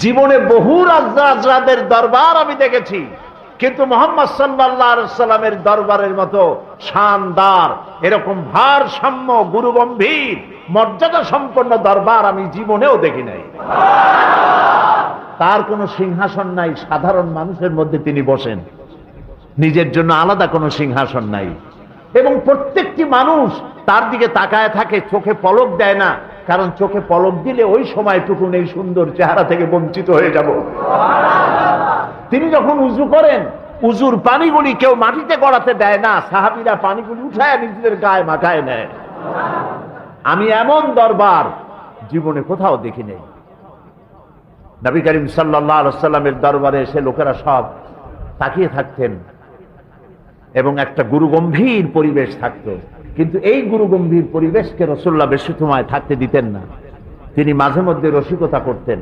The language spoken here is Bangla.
জীবনে বহু রাজরাজদের দরবার আমি দেখেছি, কিন্তু মুহাম্মদ সাল্লাল্লাহু আলাইহি সাল্লামের দরবারের মতো শানদার, এরকম ভারসাম্য, গুরুগম্ভীর, মর্যাদা সম্পন্ন দরবার আমি জীবনেও দেখি নাই। তার কোনো সিংহাসন নাই, সাধারণ মানুষের মধ্যে তিনি বসেন, নিজের জন্য আলাদা কোনো সিংহাসন নাই। এবং প্রত্যেকটি মানুষ তার দিকে তাকায় থাকে, চোখে পলক দেয় না, কারণ চোখে পলক দিলে ওই সময়টুকুন এই সুন্দর চেহারা থেকে বঞ্চিত হয়ে যাব। তিনি যখন উযু করেন, উযুর পানিগুলি কেউ মাটিতে গড়াতে দেয় না, সাহাবীরা পানিগুলি উঠায় নিজেদের গায়ে মাখায় নেয়। আমি এমন দরবার জীবনে কোথাও দেখি নাই। নবী করিম সাল্লাল্লাহু আলাইহি ওয়াসাল্লামের দরবারে এসে লোকেরা সব তাকিয়ে থাকতেন এবং একটা গুরুগম্ভীর পরিবেশ থাকতো। কিন্তু এই গুরুগম্ভীর পরিবেশকে রাসূলুল্লাহ বেশি সময় থাকতে দিতেন না। তিনি মাঝে মধ্যে রসিকতা করতেন।